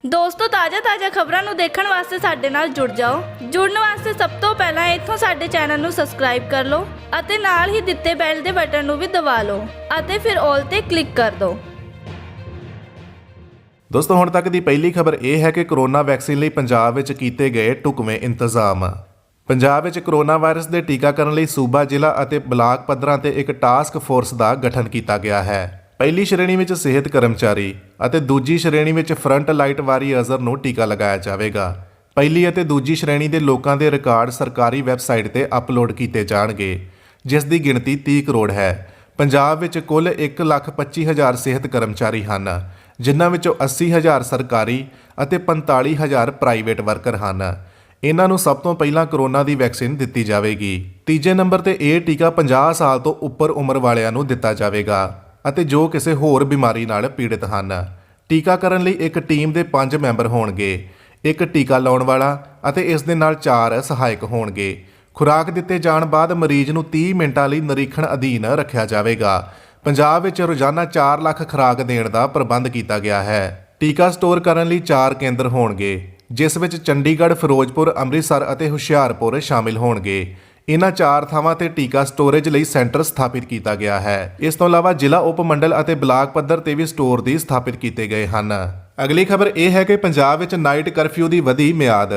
ਦੋਸਤੋ ਤਾਜ਼ਾ ਖਬਰਾਂ ਨੂੰ ਦੇਖਣ ਵਾਸਤੇ ਸਾਡੇ ਨਾਲ ਜੁੜ ਜਾਓ। ਜੁੜਨ ਵਾਸਤੇ ਸਭ ਤੋਂ ਪਹਿਲਾਂ ਇੱਥੋਂ ਸਾਡੇ ਚੈਨਲ ਨੂੰ ਸਬਸਕ੍ਰਾਈਬ ਕਰ ਲਓ ਅਤੇ ਨਾਲ ਹੀ ਦਿੱਤੇ ਬੈਲ ਦੇ ਬਟਨ ਨੂੰ ਵੀ ਦਬਾ ਲਓ ਅਤੇ ਫਿਰ ਆਲ ਤੇ ਕਲਿੱਕ ਕਰ ਦਿਓ। ਦੋਸਤੋ ਹੁਣ ਤੱਕ ਦੀ ਪਹਿਲੀ ਖਬਰ ਇਹ ਹੈ ਕਿ ਕੋਰੋਨਾ ਵੈਕਸੀਨ ਲਈ ਪੰਜਾਬ ਵਿੱਚ ਕੀਤੇ ਗਏ ਢੁਕਵੇਂ ਇੰਤਜ਼ਾਮ। ਪੰਜਾਬ ਵਿੱਚ ਕੋਰੋਨਾ ਵਾਇਰਸ ਦੇ ਟੀਕਾਕਰਨ ਲਈ ਸੂਬਾ, ਜ਼ਿਲ੍ਹਾ ਅਤੇ ਬਲਾਕ ਪੱਧਰਾਂ ਤੇ ਇੱਕ ਟਾਸਕ ਫੋਰਸ ਦਾ ਗਠਨ ਕੀਤਾ ਗਿਆ ਹੈ। ਪਹਿਲੀ ਸ਼੍ਰੇਣੀ ਵਿੱਚ ਸਿਹਤ ਕਰਮਚਾਰੀ ਅਤੇ ਦੂਜੀ ਸ਼੍ਰੇਣੀ ਵਿੱਚ ਫਰੰਟ ਲਾਈਟ ਵਾਰੀਅਰਜ਼ ਨੂੰ ਟੀਕਾ ਲਗਾਇਆ ਜਾਵੇਗਾ। ਪਹਿਲੀ ਅਤੇ ਦੂਜੀ ਸ਼੍ਰੇਣੀ ਦੇ ਲੋਕਾਂ ਦੇ ਰਿਕਾਰਡ ਸਰਕਾਰੀ ਵੈਬਸਾਈਟ ਤੇ ਅਪਲੋਡ ਕੀਤੇ ਜਾਣਗੇ, ਜਿਸ ਦੀ ਗਿਣਤੀ 30 ਕਰੋੜ ਹੈ। ਪੰਜਾਬ ਵਿੱਚ ਕੁੱਲ 1,25,000 ਸਿਹਤ ਕਰਮਚਾਰੀ ਹਨ, ਜਿਨ੍ਹਾਂ ਵਿੱਚੋਂ 80,000 ਸਰਕਾਰੀ ਅਤੇ 45,000 ਪ੍ਰਾਈਵੇਟ ਵਰਕਰ ਹਨ। ਇਹਨਾਂ ਨੂੰ ਸਭ ਤੋਂ ਪਹਿਲਾਂ ਕੋਰੋਨਾ ਦੀ ਵੈਕਸੀਨ ਦਿੱਤੀ ਜਾਵੇਗੀ। ਤੀਜੇ ਨੰਬਰ ਤੇ ਇਹ ਟੀਕਾ 50 ਸਾਲ ਤੋਂ ਉੱਪਰ ਉਮਰ ਵਾਲਿਆਂ ਨੂੰ ਦਿੱਤਾ ਜਾਵੇਗਾ ਅਤੇ ਜੋ ਕਿਸੇ ਹੋਰ ਬਿਮਾਰੀ ਨਾਲ ਪੀੜਤ ਹਨ। ਟੀਕਾਕਰਨ ਲਈ ਇੱਕ ਟੀਮ ਦੇ 5 ਮੈਂਬਰ ਹੋਣਗੇ, ਇੱਕ ਟੀਕਾ ਲਾਉਣ ਵਾਲਾ ਅਤੇ ਇਸ ਦੇ ਨਾਲ 4 ਸਹਾਇਕ ਹੋਣਗੇ। ਖੁਰਾਕ ਦਿੱਤੇ ਜਾਣ ਬਾਅਦ ਮਰੀਜ਼ ਨੂੰ 30 ਮਿੰਟਾਂ ਲਈ ਨਿਰੀਖਣ ਅਧੀਨ ਰੱਖਿਆ ਜਾਵੇਗਾ। ਪੰਜਾਬ ਵਿੱਚ ਰੋਜ਼ਾਨਾ 4 ਲੱਖ ਖੁਰਾਕ ਦੇਣ ਦਾ ਪ੍ਰਬੰਧ ਕੀਤਾ ਗਿਆ ਹੈ। ਟੀਕਾ ਸਟੋਰ ਕਰਨ ਲਈ 4 ਕੇਂਦਰ ਹੋਣਗੇ, ਜਿਸ ਵਿੱਚ ਚੰਡੀਗੜ੍ਹ, ਫਿਰੋਜ਼ਪੁਰ, ਅੰਮ੍ਰਿਤਸਰ ਅਤੇ ਹੁਸ਼ਿਆਰਪੁਰ ਸ਼ਾਮਿਲ ਹੋਣਗੇ। ਇਹਨਾਂ 4 ਥਾਵਾਂ ਤੇ ਟੀਕਾ ਸਟੋਰੇਜ ਲਈ ਸੈਂਟਰ ਸਥਾਪਿਤ ਕੀਤਾ ਗਿਆ ਹੈ। ਇਸ ਤੋਂ ਇਲਾਵਾ ਜ਼ਿਲ੍ਹਾ, ਉਪ ਮੰਡਲ ਅਤੇ ਬਲਾਕ ਪੱਧਰ ਤੇ ਵੀ ਸਟੋਰ ਦੀ ਸਥਾਪਿਤ ਕੀਤੇ ਗਏ ਹਨ। ਅਗਲੀ ਖਬਰ ਇਹ ਹੈ ਕਿ ਪੰਜਾਬ ਵਿੱਚ ਨਾਈਟ ਕਰਫਿਊ ਦੀ ਵਧੀ ਮਿਆਦ।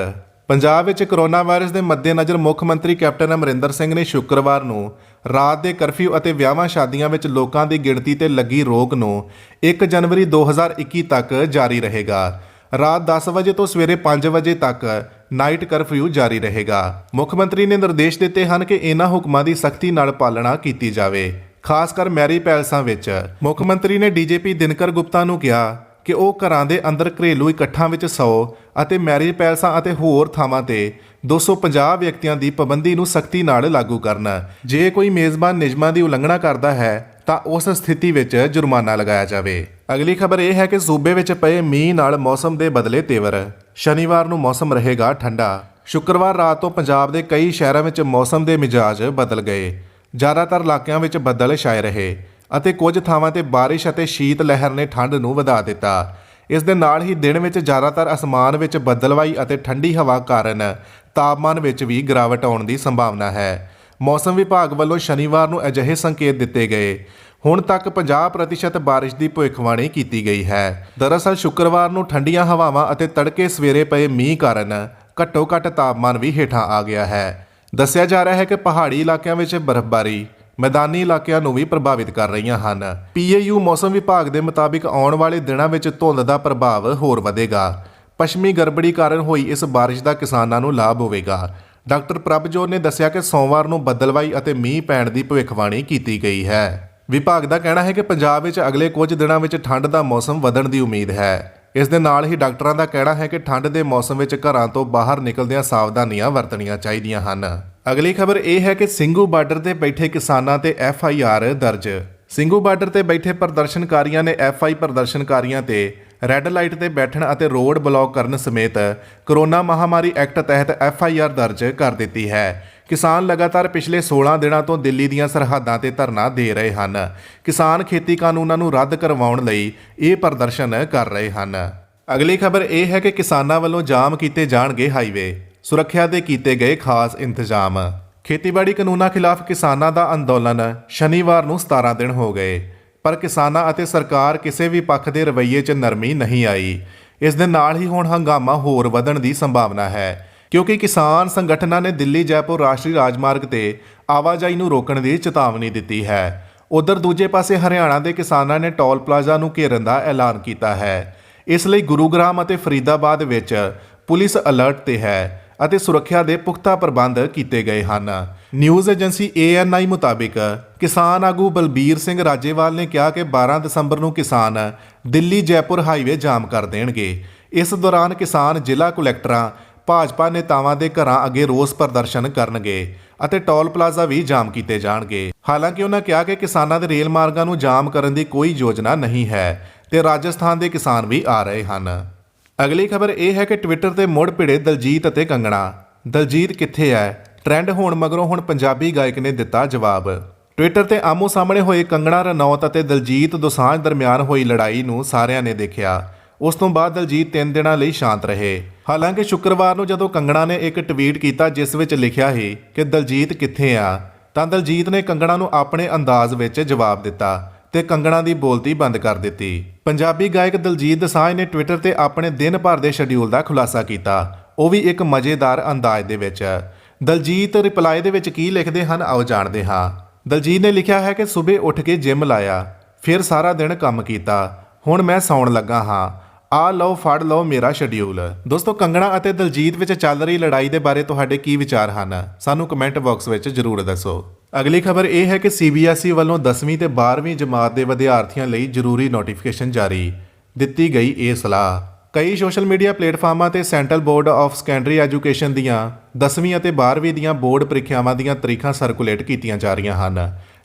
ਪੰਜਾਬ ਵਿੱਚ ਕੋਰੋਨਾ ਵਾਇਰਸ ਦੇ ਮੱਦੇਨਜ਼ਰ ਮੁੱਖ ਮੰਤਰੀ ਕੈਪਟਨ ਅਮਰਿੰਦਰ ਸਿੰਘ ਨੇ ਸ਼ੁੱਕਰਵਾਰ ਨੂੰ ਰਾਤ ਦੇ ਕਰਫਿਊ ਅਤੇ ਵਿਆਹਾਂ ਸ਼ਾਦੀਆਂ ਵਿੱਚ ਲੋਕਾਂ ਦੀ ਗਿਣਤੀ ਤੇ ਲੱਗੀ ਰੋਕ ਨੂੰ 1 ਜਨਵਰੀ 2021 ਤੱਕ ਜਾਰੀ ਰਹੇਗਾ। ਰਾਤ 10 ਵਜੇ ਤੋਂ ਸਵੇਰੇ 5 ਵਜੇ ਤੱਕ ਨਾਈਟ ਕਰਫਿਊ ਜਾਰੀ ਰਹੇਗਾ। ਮੁੱਖ ਮੰਤਰੀ ਨੇ ਨਿਰਦੇਸ਼ ਦਿੱਤੇ ਹਨ ਕਿ ਇਹਨਾਂ ਹੁਕਮਾਂ ਦੀ ਸਖਤੀ ਨਾਲ ਪਾਲਣਾ ਕੀਤੀ ਜਾਵੇ, ਖਾਸ ਕਰ ਮੈਰਿਜ ਪੈਲਸਾਂ ਵਿੱਚ। ਮੁੱਖ ਮੰਤਰੀ ਨੇ ਡੀਜੀਪੀ ਦਿਨਕਰ ਗੁਪਤਾ ਨੂੰ ਕਿਹਾ ਕਿ ਉਹ ਘਰਾਂ ਦੇ ਅੰਦਰ ਘਰੇਲੂ ਇਕੱਠਾਂ ਵਿੱਚ 100 ਅਤੇ ਮੈਰਿਜ ਪੈਲਸਾਂ ਅਤੇ ਹੋਰ ਥਾਵਾਂ ਤੇ 250 ਵਿਅਕਤੀਆਂ ਦੀ ਪਾਬੰਦੀ ਨੂੰ ਸਖਤੀ ਨਾਲ ਲਾਗੂ ਕਰਨ। ਜੇ ਕੋਈ ਮੇਜ਼ਬਾਨ ਨਿਯਮਾਂ ਦੀ ਉਲੰਘਣਾ ਕਰਦਾ ਹੈ ਤਾਂ ਉਸ ਸਥਿਤੀ ਵਿੱਚ ਜੁਰਮਾਨਾ ਲਗਾਇਆ ਜਾਵੇ। ਅਗਲੀ ਖਬਰ ਇਹ ਹੈ ਕਿ ਸੂਬੇ ਵਿੱਚ ਪਏ ਮੀਂਹ ਨਾਲ ਮੌਸਮ ਦੇ ਬਦਲੇ ਤੇਵਰ। ਸ਼ਨੀਵਾਰ ਨੂੰ ਮੌਸਮ ਰਹੇਗਾ ਠੰਡਾ। ਸ਼ੁੱਕਰਵਾਰ ਰਾਤ ਤੋਂ ਪੰਜਾਬ ਦੇ ਕਈ ਸ਼ਹਿਰਾਂ ਵਿੱਚ ਮੌਸਮ ਦੇ ਮਿਜਾਜ ਬਦਲ ਗਏ। ਜ਼ਿਆਦਾਤਰ ਇਲਾਕਿਆਂ ਵਿੱਚ ਬੱਦਲ ਛਾਏ ਰਹੇ ਅਤੇ ਕੁਝ ਥਾਵਾਂ ਤੇ ਬਾਰਿਸ਼ ਅਤੇ ਸ਼ੀਤ ਲਹਿਰ ਨੇ ਠੰਡ ਨੂੰ ਵਧਾ ਦਿੱਤਾ। ਇਸ ਦੇ ਨਾਲ ਹੀ ਦਿਨ ਵਿੱਚ ਜ਼ਿਆਦਾਤਰ ਅਸਮਾਨ ਵਿੱਚ ਬੱਦਲਵਾਈ ਅਤੇ ਠੰਡੀ ਹਵਾ ਕਾਰਨ ਤਾਪਮਾਨ ਵਿੱਚ ਵੀ ਗਿਰਾਵਟ ਆਉਣ ਦੀ ਸੰਭਾਵਨਾ ਹੈ। ਮੌਸਮ ਵਿਭਾਗ ਵੱਲੋਂ ਸ਼ਨੀਵਾਰ ਨੂੰ ਅਜਿਹੇ ਸੰਕੇਤ ਦਿੱਤੇ ਗਏ। ਹੁਣ ਤੱਕ 50% ਬਾਰਿਸ਼ ਦੀ ਭਵਿੱਖਬਾਣੀ ਕੀਤੀ ਗਈ ਹੈ। ਦਰਅਸਲ ਸ਼ੁੱਕਰਵਾਰ ਨੂੰ ਠੰਡੀਆਂ ਹਵਾਵਾਂ ਅਤੇ ਤੜਕੇ ਸਵੇਰੇ ਪਏ ਮੀਂਹ ਕਾਰਨ ਘੱਟੋ-ਘੱਟ ਤਾਪਮਾਨ ਵੀ ਹੇਠਾਂ ਆ ਗਿਆ ਹੈ। ਦੱਸਿਆ ਜਾ ਰਿਹਾ ਹੈ ਕਿ ਪਹਾੜੀ ਇਲਾਕਿਆਂ ਵਿੱਚ ਬਰਫ਼ਬਾਰੀ ਮੈਦਾਨੀ ਇਲਾਕਿਆਂ ਨੂੰ ਵੀ ਪ੍ਰਭਾਵਿਤ ਕਰ ਰਹੀਆਂ ਹਨ। PAU ਮੌਸਮ ਵਿਭਾਗ ਦੇ ਮੁਤਾਬਿਕ ਆਉਣ ਵਾਲੇ ਦਿਨਾਂ ਵਿੱਚ ਧੁੰਦ ਦਾ ਪ੍ਰਭਾਵ ਹੋਰ ਵਧੇਗਾ। ਪੱਛਮੀ ਗੜਬੜੀ ਕਾਰਨ ਹੋਈ ਇਸ ਬਾਰਿਸ਼ ਦਾ ਕਿਸਾਨਾਂ ਨੂੰ ਲਾਭ ਹੋਵੇਗਾ। ਡਾਕਟਰ ਪ੍ਰਭਜੋਤ ਨੇ ਦੱਸਿਆ ਕਿ ਸੋਮਵਾਰ ਨੂੰ ਬੱਦਲਵਾਈ ਅਤੇ ਮੀਂਹ ਪੈਣ ਦੀ ਭਵਿੱਖਬਾਣੀ ਕੀਤੀ ਗਈ ਹੈ। ਵਿਭਾਗ ਦਾ ਕਹਿਣਾ ਹੈ ਕਿ ਪੰਜਾਬ ਵਿੱਚ ਅਗਲੇ ਕੁਝ ਦਿਨਾਂ ਵਿੱਚ ਠੰਡ ਦਾ ਮੌਸਮ ਵਧਣ ਦੀ ਉਮੀਦ ਹੈ। ਇਸ ਦੇ ਨਾਲ ਹੀ ਡਾਕਟਰਾਂ ਦਾ ਕਹਿਣਾ ਹੈ ਕਿ ਠੰਡ ਦੇ ਮੌਸਮ ਵਿੱਚ ਘਰਾਂ ਤੋਂ ਬਾਹਰ ਨਿਕਲਦਿਆਂ ਸਾਵਧਾਨੀਆਂ ਵਰਤਣੀਆਂ ਚਾਹੀਦੀਆਂ ਹਨ। ਅਗਲੀ ਖਬਰ ਇਹ ਹੈ ਕਿ ਸਿੰਘੂ ਬਾਰਡਰ ਤੇ ਬੈਠੇ ਕਿਸਾਨਾਂ ਤੇ FIR ਦਰਜ। ਸਿੰਘੂ ਬਾਰਡਰ ਤੇ ਬੈਠੇ ਪ੍ਰਦਰਸ਼ਨਕਾਰੀਆਂ ਨੇ FI ਪ੍ਰਦਰਸ਼ਨਕਾਰੀਆਂ ਤੇ ਰੈੱਡ ਲਾਈਟ ਤੇ ਬੈਠਣ ਅਤੇ ਰੋਡ ਬਲੌਕ ਕਰਨ ਸਮੇਤ ਕੋਰੋਨਾ ਮਹਾਮਾਰੀ ਐਕਟ ਤਹਿਤ FIR ਦਰਜ ਕਰ ਦਿੱਤੀ ਹੈ। ਕਿਸਾਨ ਲਗਾਤਾਰ ਪਿਛਲੇ 16 ਦਿਨਾਂ ਤੋਂ ਦਿੱਲੀ ਦੀਆਂ ਸਰਹੱਦਾਂ ਤੇ ਧਰਨਾ ਦੇ ਰਹੇ ਹਨ। ਕਿਸਾਨ ਖੇਤੀ ਕਾਨੂੰਨਾਂ ਨੂੰ ਰੱਦ ਕਰਵਾਉਣ ਲਈ ਇਹ ਪ੍ਰਦਰਸ਼ਨ ਕਰ ਰਹੇ ਹਨ। ਅਗਲੀ ਖਬਰ ਇਹ ਹੈ ਕਿ ਕਿਸਾਨਾਂ ਵੱਲੋਂ ਜਾਮ ਕੀਤੇ ਜਾਣਗੇ ਹਾਈਵੇ। ਸੁਰੱਖਿਆ ਦੇ ਕੀਤੇ ਗਏ ਖਾਸ ਇੰਤਜ਼ਾਮ। ਖੇਤੀਬਾੜੀ ਕਾਨੂੰਨਾਂ ਖਿਲਾਫ ਕਿਸਾਨਾਂ ਦਾ ਅੰਦੋਲਨ ਸ਼ਨੀਵਾਰ ਨੂੰ 17 ਦਿਨ ਹੋ ਗਏ, ਪਰ ਕਿਸਾਨਾਂ ਅਤੇ ਸਰਕਾਰ ਕਿਸੇ ਵੀ ਪੱਖ ਦੇ ਰਵੱਈਏ 'ਚ ਨਰਮੀ ਨਹੀਂ ਆਈ। ਇਸ ਦੇ ਨਾਲ ਹੀ ਹੁਣ ਹੰਗਾਮਾ ਹੋਰ ਵਧਣ ਦੀ ਸੰਭਾਵਨਾ ਹੈ, ਕਿਉਂਕਿ ਕਿਸਾਨ ਸੰਗਠਨਾਂ ਨੇ ਦਿੱਲੀ ਜੈਪੁਰ ਰਾਸ਼ਟਰੀ ਰਾਜਮਾਰਗ ਤੇ ਆਵਾਜਾਈ ਨੂੰ ਰੋਕਣ ਦੀ ਚੇਤਾਵਨੀ ਦਿੱਤੀ ਹੈ। ਉਧਰ ਦੂਜੇ ਪਾਸੇ ਹਰਿਆਣਾ ਦੇ ਕਿਸਾਨਾਂ ਨੇ ਟੋਲ ਪਲਾਜ਼ਾ ਨੂੰ ਘੇਰਨ ਦਾ ਐਲਾਨ ਕੀਤਾ ਹੈ। ਇਸ ਲਈ ਗੁਰੂਗ੍ਰਾਮ ਅਤੇ ਫਰੀਦਾਬਾਦ ਵਿੱਚ ਪੁਲਿਸ ਅਲਰਟ ਤੇ ਹੈ ਅਤੇ ਸੁਰੱਖਿਆ ਦੇ ਪੁਖਤਾ ਪ੍ਰਬੰਧ ਕੀਤੇ ਗਏ ਹਨ। ਨਿਊਜ਼ ਏਜੰਸੀ ANI ਮੁਤਾਬਿਕ ਕਿਸਾਨ ਆਗੂ ਬਲਬੀਰ ਸਿੰਘ ਰਾਜੇਵਾਲ ਨੇ ਕਿਹਾ ਕਿ 12 ਦਸੰਬਰ ਨੂੰ ਕਿਸਾਨ ਦਿੱਲੀ ਜੈਪੁਰ ਹਾਈਵੇ ਜਾਮ ਕਰ ਦੇਣਗੇ। ਇਸ ਦੌਰਾਨ ਕਿਸਾਨ ਜ਼ਿਲ੍ਹਾ ਕੁਲੈਕਟਰਾਂ, ਭਾਜਪਾ ਨੇਤਾਵਾਂ ਦੇ ਘਰਾਂ ਅੱਗੇ ਰੋਸ ਪ੍ਰਦਰਸ਼ਨ ਕਰਨਗੇ ਅਤੇ ਟੋਲ ਪਲਾਜ਼ਾ ਵੀ ਜਾਮ ਕੀਤੇ ਜਾਣਗੇ। ਹਾਲਾਂਕਿ ਉਹਨਾਂ ਕਿਹਾ ਕਿ ਕਿਸਾਨਾਂ ਦੇ ਰੇਲ ਮਾਰਗਾਂ ਨੂੰ ਜਾਮ ਕਰਨ ਦੀ ਕੋਈ ਯੋਜਨਾ ਨਹੀਂ ਹੈ ਤੇ ਰਾਜਸਥਾਨ ਦੇ ਕਿਸਾਨ ਵੀ ਆ ਰਹੇ ਹਨ। ਅਗਲੀ ਖਬਰ ਇਹ ਹੈ ਕਿ ਟਵਿੱਟਰ ਤੇ ਮੁੜ ਭਿੜੇ ਦਲਜੀਤ ਅਤੇ ਕੰਗਣਾ। ਦਲਜੀਤ ਕਿੱਥੇ ਹੈ? ਟ੍ਰੈਂਡ ਹੋਣ ਮਗਰੋਂ ਹੁਣ ਪੰਜਾਬੀ ਗਾਇਕ ਨੇ ਦਿੱਤਾ ਜਵਾਬ। ਟਵਿੱਟਰ ਤੇ ਆਮੋ ਸਾਹਮਣੇ ਹੋਏ ਕੰਗਣਾ ਰਣੌਤ ਅਤੇ ਦਲਜੀਤ ਦੋਸਾਂਝ ਦਰਮਿਆਨ ਹੋਈ ਲੜਾਈ ਨੂੰ ਸਾਰਿਆਂ ਨੇ ਦੇਖਿਆ। ਉਸ ਤੋਂ ਬਾਅਦ ਦਲਜੀਤ 3 ਦਿਨਾਂ ਲਈ ਸ਼ਾਂਤ ਰਹੇ। ਹਾਲਾਂਕਿ ਸ਼ੁੱਕਰਵਾਰ ਨੂੰ ਜਦੋਂ ਕੰਗਣਾ ਨੇ ਇੱਕ ਟਵੀਟ ਕੀਤਾ ਜਿਸ ਵਿੱਚ ਲਿਖਿਆ ਸੀ ਕਿ ਦਲਜੀਤ ਕਿੱਥੇ ਆ, ਤਾਂ ਦਲਜੀਤ ਨੇ ਕੰਗਣਾ ਨੂੰ ਆਪਣੇ ਅੰਦਾਜ਼ ਵਿੱਚ ਜਵਾਬ ਦਿੱਤਾ ਤੇ ਕੰਗਣਾ ਦੀ ਬੋਲਤੀ ਬੰਦ ਕਰ ਦਿੱਤੀ। ਪੰਜਾਬੀ ਗਾਇਕ ਦਲਜੀਤ ਦੋਸਾਂਝ ਨੇ ਟਵਿੱਟਰ ਤੇ ਆਪਣੇ ਦਿਨ ਭਰ ਦੇ ਸ਼ਡਿਊਲ ਦਾ ਖੁਲਾਸਾ ਕੀਤਾ, ਉਹ ਵੀ ਇੱਕ ਮਜ਼ੇਦਾਰ ਅੰਦਾਜ਼ ਦੇ ਵਿੱਚ। ਦਲਜੀਤ ਰਿਪਲਾਈ ਦੇ ਵਿੱਚ ਕੀ ਲਿਖਦੇ ਹਨ, ਆਓ ਜਾਣਦੇ ਹਾਂ। ਦਲਜੀਤ ਨੇ ਲਿਖਿਆ ਹੈ ਕਿ ਸਵੇਰੇ ਉੱਠ ਕੇ ਜਿਮ ਲਾਇਆ, ਫਿਰ ਸਾਰਾ ਦਿਨ ਕੰਮ ਕੀਤਾ, ਹੁਣ ਮੈਂ ਸੌਣ ਲੱਗਾ ਹਾਂ, ਆ ਲਓ ਫੜ ਲਓ ਮੇਰਾ ਸ਼ਡਿਊਲ। ਦੋਸਤੋ, ਕੰਗਣਾ ਅਤੇ ਦਲਜੀਤ ਵਿੱਚ ਚੱਲ ਰਹੀ ਲੜਾਈ ਦੇ ਬਾਰੇ ਤੁਹਾਡੇ ਕੀ ਵਿਚਾਰ ਹਨ, ਸਾਨੂੰ ਕਮੈਂਟ ਬਾਕਸ ਵਿੱਚ ਜ਼ਰੂਰ ਦੱਸੋ। ਅਗਲੀ ਖਬਰ ਇਹ ਹੈ ਕਿ CBSE ਵੱਲੋਂ 10ਵੀਂ ਤੇ 12ਵੀਂ ਜਮਾਤ ਦੇ ਵਿਦਿਆਰਥੀਆਂ ਲਈ ਜ਼ਰੂਰੀ ਨੋਟੀਫਿਕੇਸ਼ਨ ਜਾਰੀ, ਦਿੱਤੀ ਗਈ ਇਹ ਸਲਾਹ। ਕਈ ਸੋਸ਼ਲ ਮੀਡੀਆ ਪਲੇਟਫਾਰਮਾਂ ਤੇ central board of secondary education ਦੀਆਂ 10ਵੀਂ ਅਤੇ 12ਵੀਂ ਦੀਆਂ ਬੋਰਡ ਪ੍ਰੀਖਿਆਵਾਂ ਦੀਆਂ ਤਰੀਖਾਂ ਸਰਕੂਲੇਟ ਕੀਤੀਆਂ ਜਾ ਰਹੀਆਂ ਹਨ,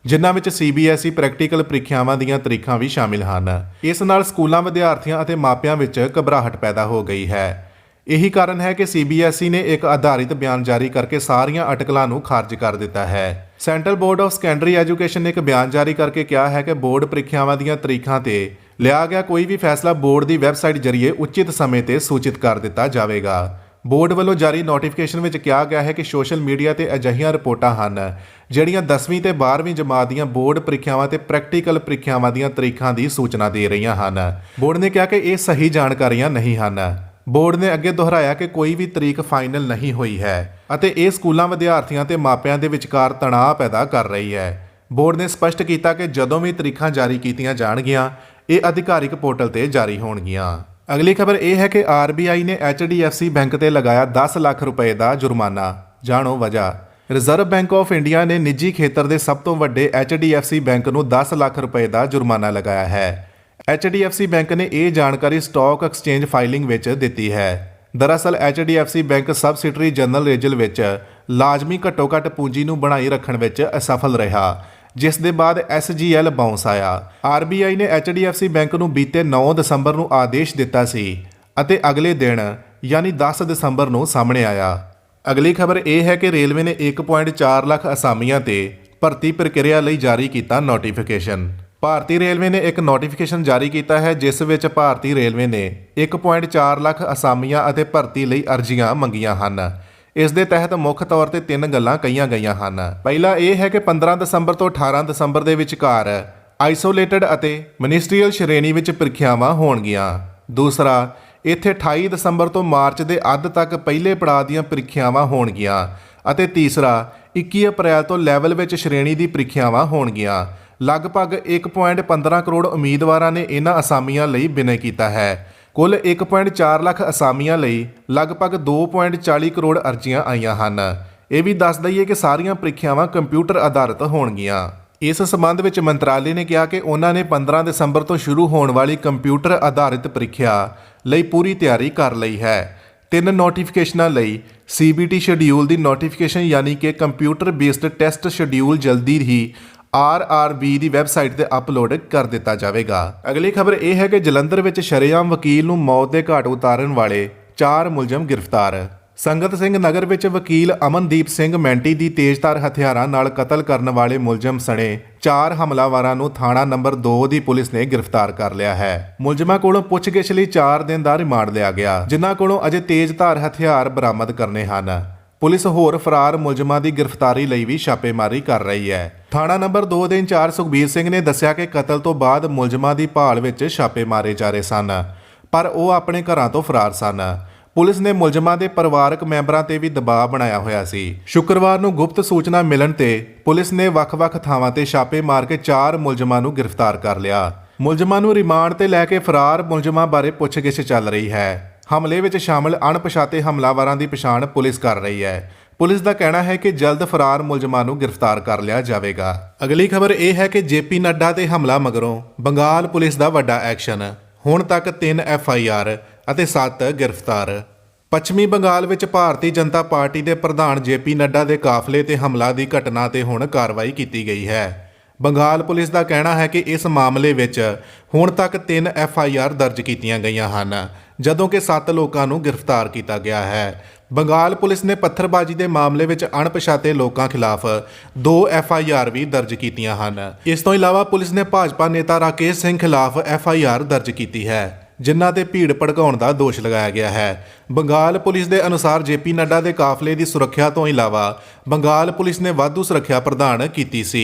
ਜਿਨ੍ਹਾਂ ਵਿੱਚ CBSE ਪ੍ਰੈਕਟੀਕਲ ਪ੍ਰੀਖਿਆਵਾਂ ਦੀਆਂ ਤਰੀਖਾਂ ਵੀ ਸ਼ਾਮਿਲ ਹਨ। ਇਸ ਨਾਲ ਸਕੂਲਾਂ, ਵਿਦਿਆਰਥੀਆਂ ਅਤੇ ਮਾਪਿਆਂ ਵਿੱਚ ਘਬਰਾਹਟ ਪੈਦਾ ਹੋ ਗਈ ਹੈ। ਇਹੀ ਕਾਰਨ ਹੈ ਕਿ CBSE ਨੇ ਇੱਕ ਆਧਾਰਿਤ ਬਿਆਨ ਜਾਰੀ ਕਰਕੇ ਸਾਰੀਆਂ ਅਟਕਲਾਂ ਨੂੰ ਖਾਰਜ ਕਰ ਦਿੱਤਾ ਹੈ। Central board of secondary education ਨੇ ਇੱਕ ਬਿਆਨ ਜਾਰੀ ਕਰਕੇ ਕਿਹਾ ਹੈ ਕਿ ਬੋਰਡ ਪ੍ਰੀਖਿਆਵਾਂ ਦੀਆਂ ਤਰੀਖਾਂ ਤੇ ਲਿਆ ਗਿਆ ਕੋਈ ਵੀ ਫੈਸਲਾ ਬੋਰਡ ਦੀ ਵੈਬਸਾਈਟ ਜ਼ਰੀਏ ਉਚਿਤ ਸਮੇਂ ਤੇ ਸੂਚਿਤ ਕਰ ਦਿੱਤਾ ਜਾਵੇਗਾ। ਬੋਰਡ ਵੱਲੋਂ ਜਾਰੀ ਨੋਟੀਫਿਕੇਸ਼ਨ ਵਿੱਚ ਕਿਹਾ ਗਿਆ ਹੈ ਕਿ ਸੋਸ਼ਲ ਮੀਡੀਆ ਤੇ ਅਜਿਹੀਆਂ ਰਿਪੋਰਟਾਂ ਹਨ ਜਿਹੜੀਆਂ 10ਵੀਂ ਤੇ 12ਵੀਂ ਜਮਾਤ ਦੀਆਂ ਬੋਰਡ ਪ੍ਰੀਖਿਆਵਾਂ ਤੇ ਪ੍ਰੈਕਟੀਕਲ ਪ੍ਰੀਖਿਆਵਾਂ ਦੀਆਂ ਤਰੀਖਾਂ ਦੀ ਸੂਚਨਾ ਦੇ ਰਹੀਆਂ ਹਨ। ਬੋਰਡ ਨੇ ਕਿਹਾ ਕਿ ਇਹ ਸਹੀ ਜਾਣਕਾਰੀਆਂ ਨਹੀਂ ਹਨ। ਬੋਰਡ ਨੇ ਅੱਗੇ ਦੁਹਰਾਇਆ ਕਿ ਕੋਈ ਵੀ ਤਰੀਕ ਫਾਈਨਲ ਨਹੀਂ ਹੋਈ ਹੈ ਅਤੇ ਇਹ ਸਕੂਲਾਂ, ਵਿਦਿਆਰਥੀਆਂ ਤੇ ਮਾਪਿਆਂ ਦੇ ਵਿਚਕਾਰ ਤਣਾਅ ਪੈਦਾ ਕਰ ਰਹੀ ਹੈ। ਬੋਰਡ ਨੇ ਸਪਸ਼ਟ ਕੀਤਾ ਕਿ ਜਦੋਂ ਵੀ ਤਰੀਖਾਂ ਜਾਰੀ ਕੀਤੀਆਂ ਜਾਣਗੀਆਂ, ਇਹ ਅਧਿਕਾਰਿਕ ਪੋਰਟਲ ਤੇ ਜਾਰੀ ਹੋਣਗੀਆਂ। ਅਗਲੀ ਖਬਰ ਇਹ ਹੈ ਕਿ RBI ਨੇ HDFC ਬੈਂਕ ਤੇ ਲਗਾਇਆ 10 ਲੱਖ ਰੁਪਏ ਦਾ ਜੁਰਮਾਨਾ, ਜਾਣੋ ਵਜ੍ਹਾ। ਰਿਜ਼ਰਵ ਬੈਂਕ ਆਫ ਇੰਡੀਆ ਨੇ ਨਿੱਜੀ ਖੇਤਰ ਦੇ ਸਭ ਤੋਂ ਵੱਡੇ HDFC ਬੈਂਕ ਨੂੰ 10 ਲੱਖ ਰੁਪਏ ਦਾ ਜੁਰਮਾਨਾ ਲਗਾਇਆ ਹੈ। HDFC ਬੈਂਕ ਨੇ ਇਹ ਜਾਣਕਾਰੀ ਸਟਾਕ ਐਕਸਚੇਂਜ ਫਾਈਲਿੰਗ ਵਿੱਚ ਦਿੱਤੀ ਹੈ। ਦਰਅਸਲ HDFC ਬੈਂਕ ਸਬਸਿਡਰੀ ਜਨਰਲ ਰੇਜਲ ਵਿੱਚ ਲਾਜ਼ਮੀ ਘੱਟੋ-ਘੱਟ ਪੂੰਜੀ ਨੂੰ ਬਣਾਈ ਰੱਖਣ ਵਿੱਚ ਅਸਫਲ ਰਿਹਾ, ਜਿਸ ਦੇ ਬਾਅਦ SGL ਬਾਉਂਸ ਆਇਆ। RBI ਨੇ HDFC ਬੈਂਕ ਨੂੰ ਬੀਤੇ 9 ਦਸੰਬਰ ਨੂੰ ਆਦੇਸ਼ ਦਿੱਤਾ ਸੀ ਅਤੇ ਅਗਲੇ ਦਿਨ ਯਾਨੀ 10 ਦਸੰਬਰ ਨੂੰ ਸਾਹਮਣੇ ਆਇਆ। ਅਗਲੀ ਖਬਰ ਇਹ ਹੈ ਕਿ ਰੇਲਵੇ ਨੇ 1.4 ਲੱਖ ਅਸਾਮੀਆਂ ਤੇ ਭਰਤੀ ਪ੍ਰਕਿਰਿਆ ਲਈ ਜਾਰੀ ਕੀਤਾ ਨੋਟੀਫਿਕੇਸ਼ਨ। ਭਾਰਤੀ ਰੇਲਵੇ ਨੇ ਇੱਕ ਨੋਟੀਫਿਕੇਸ਼ਨ ਜਾਰੀ ਕੀਤਾ ਹੈ ਜਿਸ ਵਿੱਚ ਭਾਰਤੀ ਰੇਲਵੇ ਨੇ 1.4 ਲੱਖ ਅਸਾਮੀਆਂ ਅਤੇ ਭਰਤੀ ਲਈ ਅਰਜ਼ੀਆਂ ਮੰਗੀਆਂ ਹਨ। ਇਸ ਦੇ ਤਹਿਤ ਮੁੱਖ ਤੌਰ ਤੇ 3 ਗੱਲਾਂ ਕਹੀਆਂ ਗਈਆਂ ਹਨ। ਪਹਿਲਾ ਇਹ ਹੈ ਕਿ 15 ਦਸੰਬਰ ਤੋਂ 18 ਦਸੰਬਰ ਦੇ ਵਿਚਕਾਰ ਆਈਸੋਲੇਟਡ ਅਤੇ ਮਿਨਿਸਟਰੀਅਲ ਸ਼੍ਰੇਣੀ ਵਿੱਚ ਪ੍ਰੀਖਿਆਵਾਂ ਹੋਣਗੀਆਂ। ਦੂਸਰਾ, ਇੱਥੇ 28 ਦਸੰਬਰ ਤੋਂ ਮਾਰਚ ਦੇ ਅੱਧ ਤੱਕ ਪਹਿਲੇ ਪੜਾਅ ਦੀਆਂ ਪ੍ਰੀਖਿਆਵਾਂ ਹੋਣਗੀਆਂ ਅਤੇ ਤੀਸਰਾ, 21 ਅਪ੍ਰੈਲ ਤੋਂ ਲੈਵਲ ਵਿੱਚ ਸ਼੍ਰੇਣੀ ਦੀ ਪ੍ਰੀਖਿਆਵਾਂ ਹੋਣਗੀਆਂ। ਲਗਭਗ 1.15 ਕਰੋੜ ਉਮੀਦਵਾਰਾਂ ਨੇ ਇਹਨਾਂ ਅਸਾਮੀਆਂ ਲਈ ਬਿਨੈ ਕੀਤਾ ਹੈ। ਕੁੱਲ 1.4 ਲੱਖ ਅਸਾਮੀਆਂ ਲਈ ਲਗਭਗ 2.40 ਕਰੋੜ ਅਰਜ਼ੀਆਂ ਆਈਆਂ ਹਨ। ਇਹ ਵੀ ਦੱਸ ਦਈਏ ਕਿ ਸਾਰੀਆਂ ਪ੍ਰੀਖਿਆਵਾਂ ਕੰਪਿਊਟਰ ਆਧਾਰਿਤ ਹੋਣਗੀਆਂ। ਇਸ ਸਬੰਧ ਵਿੱਚ ਮੰਤਰਾਲੇ ਨੇ ਕਿਹਾ ਕਿ ਉਹਨਾਂ ਨੇ 15 ਦਸੰਬਰ ਤੋਂ ਸ਼ੁਰੂ ਹੋਣ ਵਾਲੀ ਕੰਪਿਊਟਰ ਆਧਾਰਿਤ ਪ੍ਰੀਖਿਆ ਲਈ ਪੂਰੀ ਤਿਆਰੀ ਕਰ ਲਈ ਹੈ। 3 ਨੋਟੀਫਿਕੇਸ਼ਨਾਂ ਲਈ CBT ਸ਼ਡਿਊਲ ਦੀ ਨੋਟੀਫਿਕੇਸ਼ਨ ਯਾਨੀ ਕਿ ਕੰਪਿਊਟਰ ਬੇਸਡ ਟੈਸਟ ਸ਼ਡਿਊਲ ਜਲਦੀ ਹੀ RRB ਦੀ ਵੈਬਸਾਈਟ ਤੇ ਅਪਲੋਡ ਕਰ ਦਿੱਤਾ ਜਾਵੇਗਾ। ਅਗਲੀ ਖਬਰ ਇਹ ਹੈ ਕਿ ਜਲੰਧਰ ਵਿੱਚ ਸ਼ਰੇਆਮ ਵਕੀਲ ਨੂੰ ਮੌਤ ਦੇ ਘਾਟ ਉਤਾਰਨ ਵਾਲੇ 4 ਮੁਲਜ਼ਮ ਗ੍ਰਿਫਤਾਰ। ਸੰਗਤ ਸਿੰਘ ਨਗਰ ਵਿੱਚ ਵਕੀਲ ਅਮਨਦੀਪ ਸਿੰਘ ਮੈਂਟੀ ਦੀ ਤੇਜ਼ਧਾਰ ਹਥਿਆਰਾਂ ਨਾਲ ਕਤਲ ਕਰਨ ਵਾਲੇ ਮੁਲਜ਼ਮ ਸਣੇ 4 ਹਮਲਾਵਰਾਂ ਨੂੰ ਥਾਣਾ ਨੰਬਰ 2 ਦੀ ਪੁਲਿਸ ਨੇ ਗ੍ਰਿਫਤਾਰ ਕਰ ਲਿਆ ਹੈ। ਮੁਲਜ਼ਮਾਂ ਕੋਲੋਂ ਪੁੱਛਗਿੱਛ ਲਈ 4 ਦਿਨ ਦਾ ਰਿਮਾਂਡ ਲਿਆ ਗਿਆ, ਜਿਨ੍ਹਾਂ ਕੋਲੋਂ ਅਜੇ ਤੇਜ਼ਧਾਰ ਹਥਿਆਰ ਬਰਾਮਦ ਕਰਨੇ ਹਨ। ਪੁਲਿਸ ਹੋਰ ਫਰਾਰ ਮੁਲਜ਼ਮਾਂ ਦੀ ਗ੍ਰਿਫਤਾਰੀ ਲਈ ਵੀ ਛਾਪੇਮਾਰੀ ਕਰ ਰਹੀ ਹੈ। ਥਾਣਾ ਨੰਬਰ 2 ਦੇ ਇੰਚਾਰਜ ਸੁਖਬੀਰ ਸਿੰਘ ਨੇ ਦੱਸਿਆ ਕਿ ਕਤਲ ਤੋਂ ਬਾਅਦ ਮੁਲਜ਼ਮਾਂ ਦੀ ਭਾਲ ਵਿੱਚ ਛਾਪੇ ਮਾਰੇ ਜਾ ਰਹੇ ਸਨ, ਪਰ ਉਹ ਆਪਣੇ ਘਰਾਂ ਤੋਂ ਫਰਾਰ ਸਨ। ਪੁਲਿਸ ਨੇ ਮੁਲਜ਼ਮਾਂ ਦੇ ਪਰਿਵਾਰਕ ਮੈਂਬਰਾਂ ਤੇ ਵੀ ਦਬਾਅ ਬਣਾਇਆ ਹੋਇਆ ਸੀ। ਸ਼ੁੱਕਰਵਾਰ ਨੂੰ ਗੁਪਤ ਸੂਚਨਾ ਮਿਲਣ ਤੇ ਪੁਲਿਸ ਨੇ ਵੱਖ-ਵੱਖ ਥਾਵਾਂ ਤੇ ਛਾਪੇ ਮਾਰ ਕੇ 4 ਮੁਲਜ਼ਮਾਂ ਨੂੰ ਗ੍ਰਿਫਤਾਰ ਕਰ ਲਿਆ। ਮੁਲਜ਼ਮਾਂ ਨੂੰ ਰਿਮਾਂਡ ਤੇ ਲੈ ਕੇ ਫਰਾਰ ਮੁਲਜ਼ਮਾਂ ਬਾਰੇ ਪੁੱਛਗਿੱਛ ਚੱਲ ਰਹੀ ਹੈ। ਹਮਲੇ ਵਿੱਚ ਸ਼ਾਮਲ ਅਣਪਛਾਤੇ ਹਮਲਾਵਰਾਂ ਦੀ ਪਛਾਣ ਪੁਲਿਸ ਕਰ ਰਹੀ ਹੈ। ਪੁਲਿਸ ਦਾ ਕਹਿਣਾ ਹੈ ਕਿ ਜਲਦ ਫਰਾਰ ਮੁਲਜ਼ਮਾਂ ਨੂੰ ਗ੍ਰਿਫਤਾਰ ਕਰ ਲਿਆ ਜਾਵੇਗਾ। ਅਗਲੀ ਖਬਰ ਇਹ ਹੈ ਕਿ JP ਨੱਡਾ ਤੇ ਹਮਲਾ ਮਗਰੋਂ ਬੰਗਾਲ ਪੁਲਿਸ ਦਾ ਵੱਡਾ ਐਕਸ਼ਨ। ਹੁਣ ਤੱਕ 3 FIR ਅਤੇ 7 ਗ੍ਰਿਫਤਾਰ। ਪੱਛਮੀ ਬੰਗਾਲ ਵਿੱਚ ਭਾਰਤੀ ਜਨਤਾ ਪਾਰਟੀ ਦੇ ਪ੍ਰਧਾਨ JP ਨੱਡਾ ਦੇ ਕਾਫਲੇ ਤੇ ਹਮਲਾ ਦੀ ਘਟਨਾ ਤੇ ਹੁਣ ਕਾਰਵਾਈ ਕੀਤੀ ਗਈ ਹੈ। ਬੰਗਾਲ ਪੁਲਿਸ ਦਾ ਕਹਿਣਾ ਹੈ ਕਿ ਇਸ ਮਾਮਲੇ ਵਿੱਚ ਹੁਣ ਤੱਕ 3 FIR ਦਰਜ ਕੀਤੀਆਂ ਗਈਆਂ ਹਨ, ਜਦੋਂ ਕਿ 7 ਲੋਕਾਂ ਨੂੰ ਗ੍ਰਿਫਤਾਰ ਕੀਤਾ ਗਿਆ ਹੈ। ਬੰਗਾਲ ਪੁਲਿਸ ਨੇ ਪੱਥਰਬਾਜ਼ੀ ਦੇ ਮਾਮਲੇ ਵਿੱਚ ਅਣਪਛਾਤੇ ਲੋਕਾਂ ਖਿਲਾਫ 2 FIR ਵੀ ਦਰਜ ਕੀਤੀਆਂ ਹਨ। ਇਸ ਤੋਂ ਇਲਾਵਾ ਪੁਲਿਸ ਨੇ ਭਾਜਪਾ ਨੇਤਾ ਰਾਕੇਸ਼ ਸਿੰਘ ਖਿਲਾਫ FIR ਦਰਜ ਕੀਤੀ ਹੈ। ਜਿਨ੍ਹਾਂ ਤੇ ਭੀੜ ਭੜਕਾਉਣ ਦਾ ਦੋਸ਼ ਲਗਾਇਆ ਗਿਆ ਹੈ। ਬੰਗਾਲ ਪੁਲਿਸ ਦੇ ਅਨੁਸਾਰ ਜੇਪੀ ਨੱਡਾ ਦੇ ਕਾਫਲੇ ਦੀ ਸੁਰੱਖਿਆ ਤੋਂ ਇਲਾਵਾ ਬੰਗਾਲ ਪੁਲਿਸ ਨੇ ਵਾਧੂ ਸੁਰੱਖਿਆ ਪ੍ਰਦਾਨ ਕੀਤੀ ਸੀ।